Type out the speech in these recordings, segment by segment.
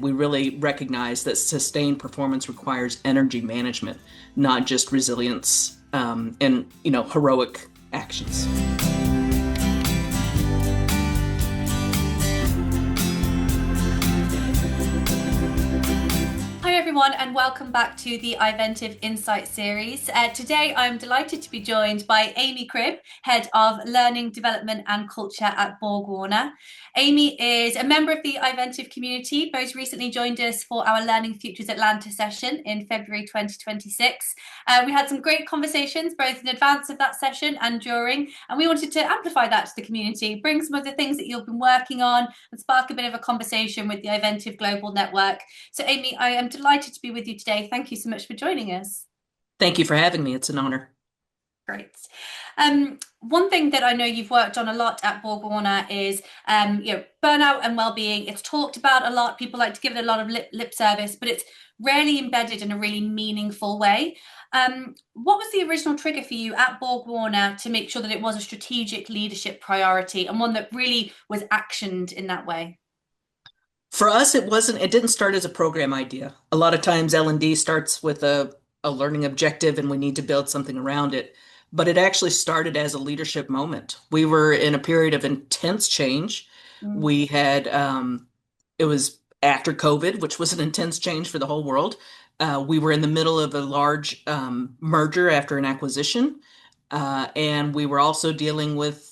And we really recognize that sustained performance requires energy management, not just resilience and heroic actions. Hi everyone, and welcome back to the iVentiv Insight series. Today I'm delighted to be joined by Amy Cribb, Head of Learning, Development and Culture at BorgWarner. Amy is a member of the iVentiv community, most recently joined us for our Learning Futures Atlanta session in February 2026. We had some great conversations both in advance of that session and during, and we wanted to amplify that to the community, bring some of the things that you've been working on and spark a bit of a conversation with the iVentiv Global Network. So Amy, I am delighted to be with you today. Thank you so much for joining us. Thank you for having me. It's an honor. Great. One thing that I know you've worked on a lot at BorgWarner is, burnout and well-being. It's talked about a lot. People like to give it a lot of lip service, but it's rarely embedded in a really meaningful way. What was the original trigger for you at BorgWarner to make sure that it was a strategic leadership priority and one that really was actioned in that way? For us, it didn't start as a program idea. A lot of times L&D starts with a learning objective and we need to build something around it. But it actually started as a leadership moment. We were in a period of intense change. We had, it was after COVID, which was an intense change for the whole world. We were in the middle of a large merger after an acquisition. And we were also dealing with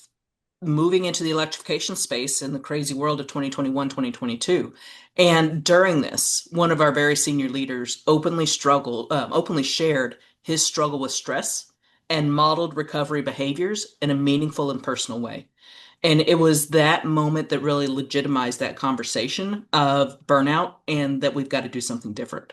moving into the electrification space in the crazy world of 2021, 2022. And during this, one of our very senior leaders openly shared his struggle with stress and modeled recovery behaviors in a meaningful and personal way. And it was that moment that really legitimized that conversation of burnout and that we've got to do something different.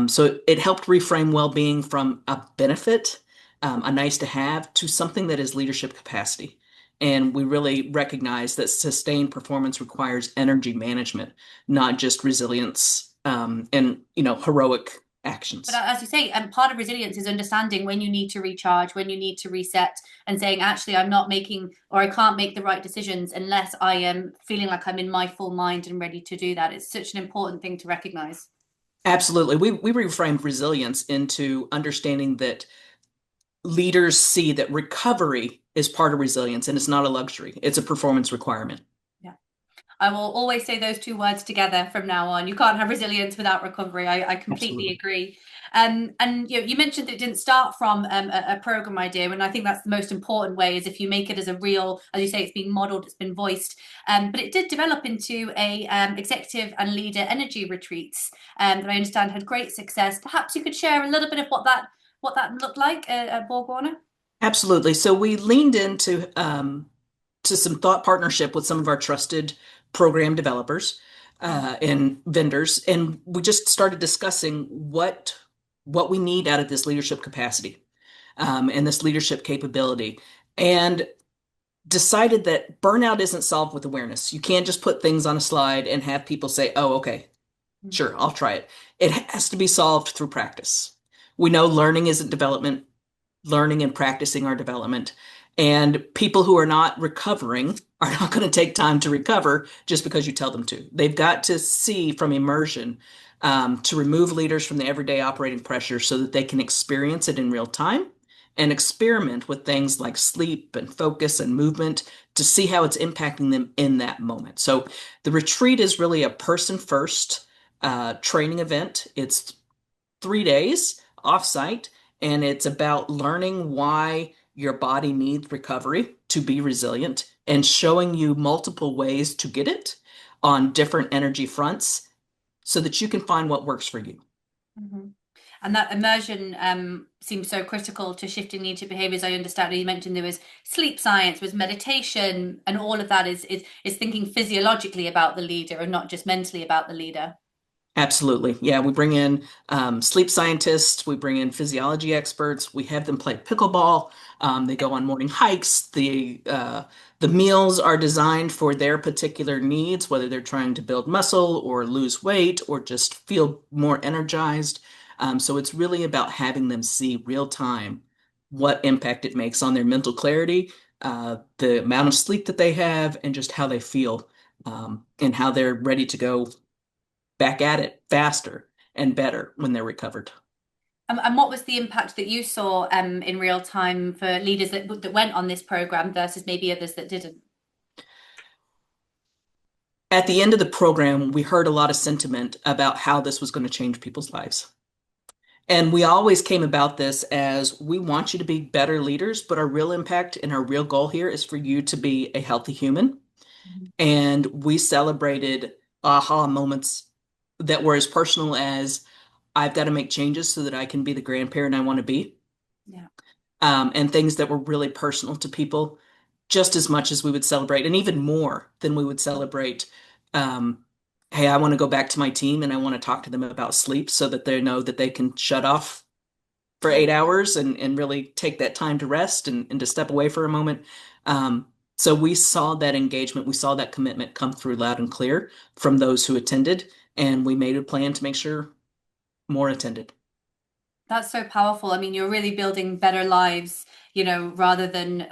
So it helped reframe well-being from a benefit, a nice to have, to something that is leadership capacity. And we really recognize that sustained performance requires energy management, not just resilience and heroic actions. But as you say, part of resilience is understanding when you need to recharge, when you need to reset, and saying, actually, I'm not making or I can't make the right decisions unless I am feeling like I'm in my full mind and ready to do that. It's such an important thing to recognize. Absolutely. We reframed resilience into understanding that leaders see that recovery is part of resilience and it's not a luxury. It's a performance requirement. Yeah. I will always say those two words together from now on. You can't have resilience without recovery. I completely Absolutely. agree. And you mentioned that it didn't start from a program idea, and I think that's the most important way is if you make it as a real, as you say, it's been modeled, it's been voiced. But it did develop into a executive and leader energy retreats that I understand had great success. Perhaps you could share a little bit of what that looked like at BorgWarner. Absolutely. So we leaned into to some thought partnership with some of our trusted program developers and vendors, and we just started discussing what we need out of this leadership capacity and this leadership capability, and decided that burnout isn't solved with awareness. You can't just put things on a slide and have people say, "Oh, okay, sure, I'll try it." It has to be solved through practice. We know learning isn't development. Learning and practicing our development. And people who are not recovering are not going to take time to recover just because you tell them to. They've got to see from immersion to remove leaders from the everyday operating pressure so that they can experience it in real time and experiment with things like sleep and focus and movement to see how it's impacting them in that moment. So the retreat is really a person first training event. It's 3 days offsite, and it's about learning why your body needs recovery to be resilient and showing you multiple ways to get it on different energy fronts so that you can find what works for you. Mm-hmm. And that immersion seems so critical to shifting leadership behaviors. I understand you mentioned there was sleep science, was meditation, and all of that is thinking physiologically about the leader and not just mentally about the leader. Absolutely. Yeah, we bring in sleep scientists, we bring in physiology experts, we have them play pickleball. They go on morning hikes. The meals are designed for their particular needs, whether they're trying to build muscle or lose weight or just feel more energized. So it's really about having them see real time what impact it makes on their mental clarity, the amount of sleep that they have, and just how they feel, and how they're ready to go back at it faster and better when they're recovered. And what was the impact that you saw in real time for leaders that went on this program versus maybe others that didn't? At the end of the program, we heard a lot of sentiment about how this was going to change people's lives. And we always came about this as we want you to be better leaders, but our real impact and our real goal here is for you to be a healthy human. And we celebrated aha moments that were as personal as I've got to make changes so that I can be the grandparent I want to be. Yeah. And things that were really personal to people, just as much as we would celebrate, and even more than we would celebrate. Um, hey, I want to go back to my team and I want to talk to them about sleep so that they know that they can shut off for Yeah. 8 hours and really take that time to rest and to step away for a moment. So we saw that engagement, we saw that commitment come through loud and clear from those who attended, and we made a plan to make sure more attended. That's so powerful. I mean, you're really building better lives, rather than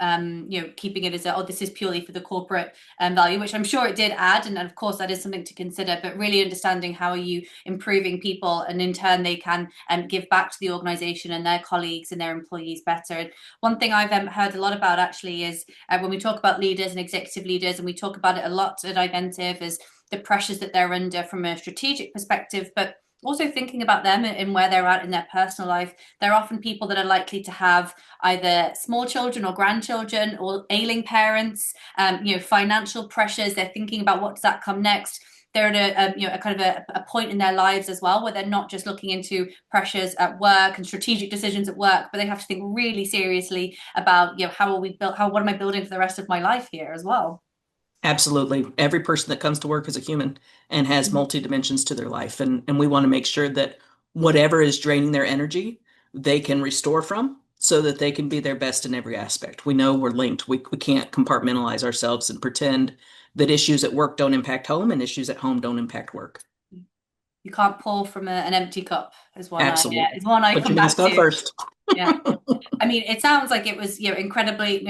keeping it as oh, this is purely for the corporate value, which I'm sure it did add, and of course that is something to consider. But really understanding how are you improving people, and in turn they can give back to the organization and their colleagues and their employees better. And one thing I've heard a lot about actually is when we talk about leaders and executive leaders, and we talk about it a lot at iVentiv, is the pressures that they're under from a strategic perspective, but also thinking about them and where they're at in their personal life. They're often people that are likely to have either small children or grandchildren or ailing parents, financial pressures. They're thinking about what does that come next. They're at a kind of a point in their lives as well where they're not just looking into pressures at work and strategic decisions at work, but they have to think really seriously about how are we built, what am I building for the rest of my life here as well. Absolutely. Every person that comes to work is a human and has multi dimensions to their life. And we want to make sure that whatever is draining their energy, they can restore from so that they can be their best in every aspect. We know we're linked. We can't compartmentalize ourselves and pretend that issues at work don't impact home and issues at home don't impact work. You can't pour from an empty cup Absolutely. is one I Put come your back mask on to. first. Yeah. I mean, it sounds like it was, incredibly,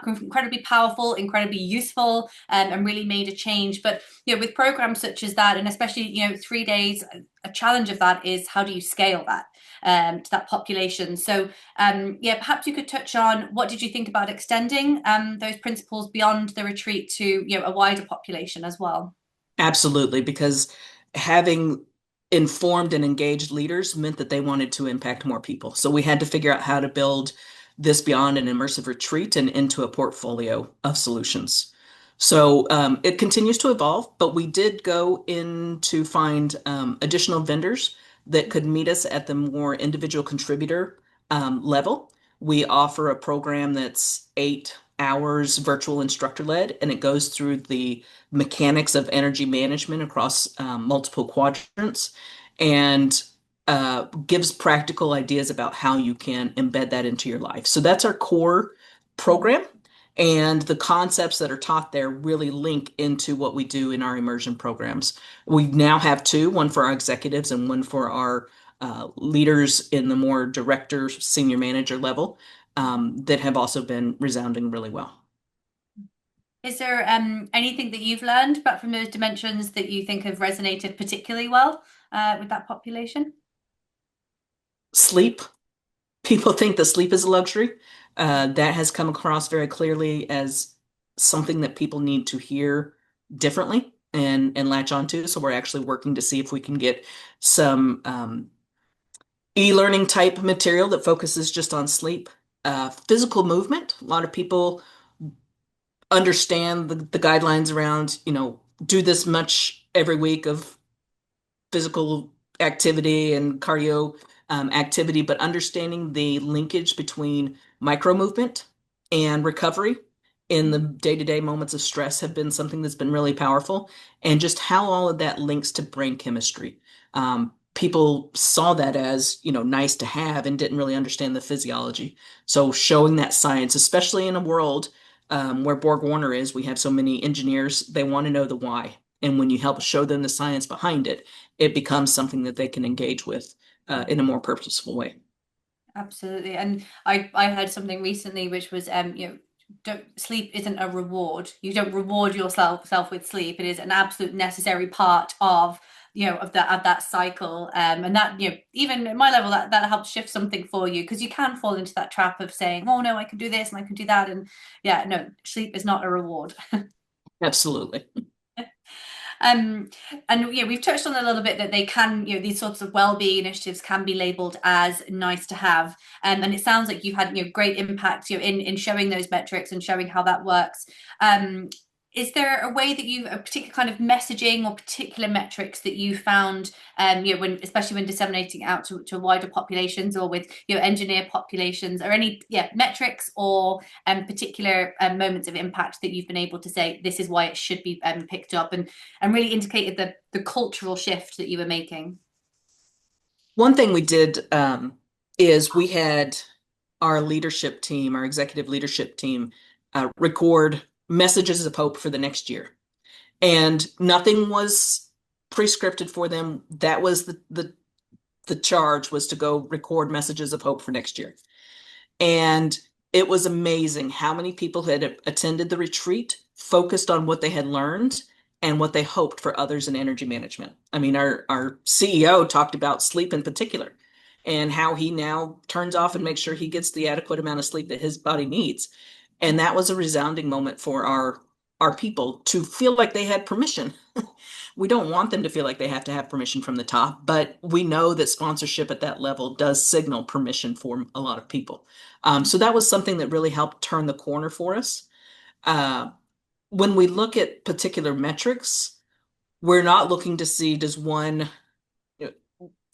incredibly powerful, incredibly useful, and really made a change. But with programs such as that, and especially 3 days, a challenge of that is how do you scale that to that population? So, perhaps you could touch on what did you think about extending those principles beyond the retreat to a wider population as well? Absolutely, because having informed and engaged leaders meant that they wanted to impact more people. So we had to figure out how to build this beyond an immersive retreat and into a portfolio of solutions. So it continues to evolve, but we did go in to find additional vendors that could meet us at the more individual contributor level. We offer a program that's 8 hours virtual instructor led, and it goes through the mechanics of energy management across multiple quadrants and gives practical ideas about how you can embed that into your life. So that's our core program. And the concepts that are taught there really link into what we do in our immersion programs. We now have two, one for our executives and one for our leaders in the more director, senior manager level that have also been resounding really well. Is there anything that you've learned but from those dimensions that you think have resonated particularly well with that population? Sleep. People think that sleep is a luxury. That has come across very clearly as something that people need to hear differently and latch onto. So we're actually working to see if we can get some e-learning type material that focuses just on sleep. Physical movement. A lot of people understand the guidelines around, do this much every week of physical activity and cardio activity, but understanding the linkage between micro movement and recovery in the day-to-day moments of stress have been something that's been really powerful, and just how all of that links to brain chemistry. People saw that as, nice to have and didn't really understand the physiology. So showing that science, especially in a world where BorgWarner is, we have so many engineers, they want to know the why. And when you help show them the science behind it, it becomes something that they can engage with in a more purposeful way. Absolutely. And I heard something recently which was don't sleep isn't a reward. You don't reward yourself with sleep. It is an absolute necessary part of of that cycle, and that, even at my level, that helps shift something for you, because you can fall into that trap of saying, oh no, I can do this and I can do that, and yeah, no, sleep is not a reward. Absolutely. Um, and yeah, we've touched on a little bit that they can, these sorts of well-being initiatives can be labeled as nice to have. And it sounds like you've had, great impact, in showing those metrics and showing how that works. Is there a way that a particular kind of messaging or particular metrics that you found, especially when disseminating out to wider populations, or with engineer populations, or any metrics or particular moments of impact that you've been able to say this is why it should be picked up, and really indicated the cultural shift that you were making? One thing we did is we had our leadership team, our executive leadership team, record messages of hope for the next year. And nothing was prescripted for them. That was the charge, was to go record messages of hope for next year. And it was amazing how many people had attended the retreat, focused on what they had learned and what they hoped for others in energy management. I mean, our CEO talked about sleep in particular, and how he now turns off and makes sure he gets the adequate amount of sleep that his body needs. And that was a resounding moment for our people to feel like they had permission. We don't want them to feel like they have to have permission from the top, but we know that sponsorship at that level does signal permission for a lot of people. So that was something that really helped turn the corner for us. Uh, when we look at particular metrics, we're not looking to see, does one,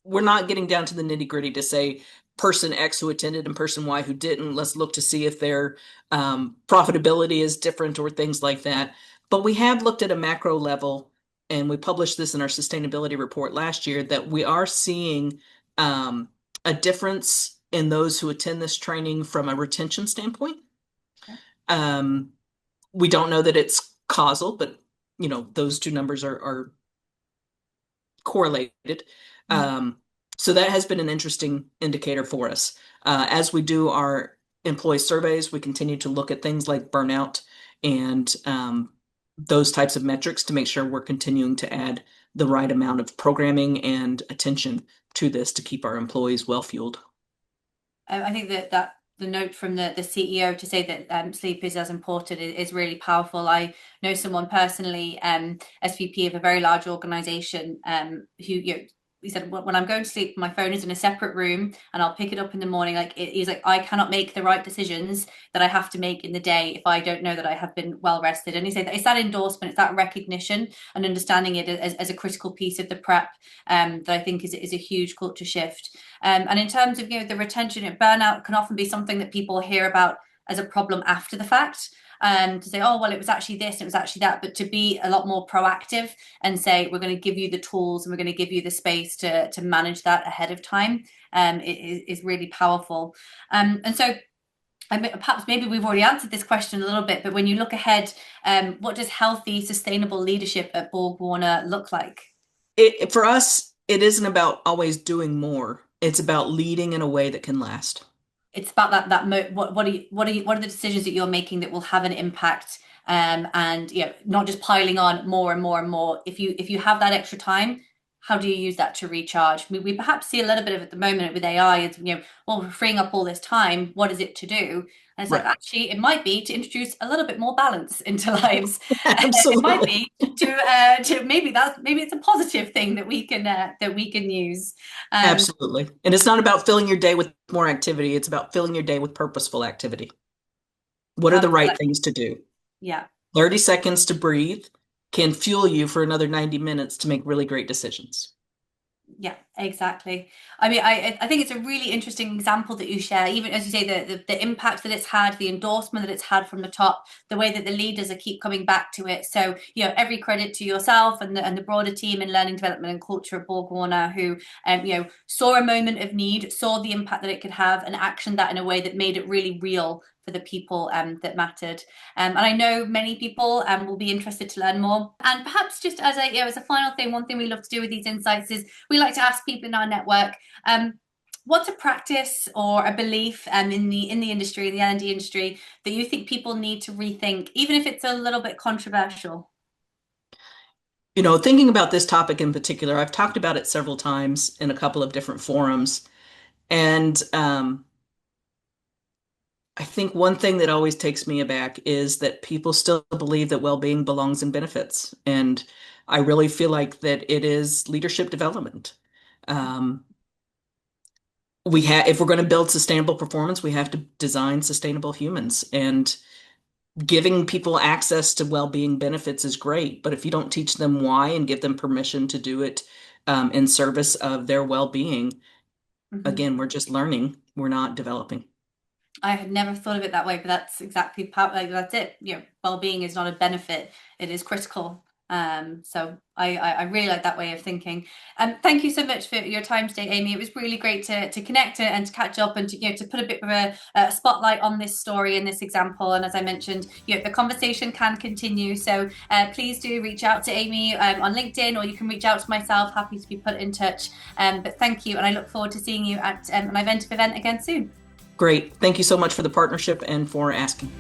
we're not getting down to the nitty gritty to say person X who attended and person Y who didn't. Let's look to see if their profitability is different or things like that. But we have looked at a macro level, and we published this in our sustainability report last year, that we are seeing a difference in those who attend this training from a retention standpoint. Um, we don't know that it's causal, but those two numbers are correlated. Um, so that has been an interesting indicator for us. As we do our employee surveys, we continue to look at things like burnout and those types of metrics to make sure we're continuing to add the right amount of programming and attention to this to keep our employees well fueled. I think that the note from the CEO to say that sleep is as important is really powerful. I know someone personally, SVP of a very large organization, who he said, when I'm going to sleep, my phone is in a separate room and I'll pick it up in the morning. He's like, I cannot make the right decisions that I have to make in the day if I don't know that I have been well rested. And he said that it's that endorsement, it's that recognition and understanding it as a critical piece of the prep, that I think is a huge culture shift. And in terms of the retention, burnout can often be something that people hear about as a problem after the fact. To say, oh, well, it was actually this, it was actually that, but to be a lot more proactive and say, we're going to give you the tools and we're going to give you the space to manage that ahead of time, is really powerful. And so perhaps maybe we've already answered this question a little bit, but when you look ahead, what does healthy, sustainable leadership at BorgWarner look like? For us, it isn't about always doing more. It's about leading in a way that can last. It's about what are the decisions that you're making that will have an impact, and not just piling on more and more and more. If you have that extra time, how do you use that to recharge? We perhaps see a little bit of it at the moment with AI. It's well, we're freeing up all this time. What is it to do? And it's like, Right. actually, it might be to introduce a little bit more balance into lives. It might Absolutely. be to maybe it's a positive thing that we can use. Um, Absolutely. And it's not about filling your day with more activity. It's about filling your day with purposeful activity. What are the right things to do? yeah. 30 seconds to breathe can fuel you for another 90 minutes to make really great decisions. Yeah, exactly. I mean, I think it's a really interesting example that you share, even as you say, the impact that it's had, the endorsement that it's had from the top, the way that the leaders are keep coming back to it. So, every credit to yourself and the broader team in learning development and culture at BorgWarner, who saw a moment of need, saw the impact that it could have, and actioned that in a way that made it really real for the people that mattered. And I know many people will be interested to learn more. And perhaps just as a final thing, one thing we love to do with these insights is we like to ask people in our network, what's a practice or a belief in the industry, the L&D industry, that you think people need to rethink, even if it's a little bit controversial? Thinking about this topic in particular, I've talked about it several times in a couple of different forums. And I think one thing that always takes me aback is that people still believe that well-being belongs in benefits. And I really feel like that it is leadership development. Um, if we're going to build sustainable performance, we have to design sustainable humans. And giving people access to well-being benefits is great, but if you don't teach them why and give them permission to do it in service of their well-being, Mhm. again, we're just learning, we're not developing. I had never thought of it that way, but that's exactly like that's it. Well-being is not a benefit; it is critical. So I really like that way of thinking. Thank you so much for your time today, Amy. It was really great to connect and to catch up and to put a bit of a spotlight on this story and this example. And as I mentioned, the conversation can continue. So please do reach out to Amy on LinkedIn, or you can reach out to myself. Happy to be put in touch. But thank you, and I look forward to seeing you at an iVentiv event again soon. Great. Thank you so much for the partnership and for asking.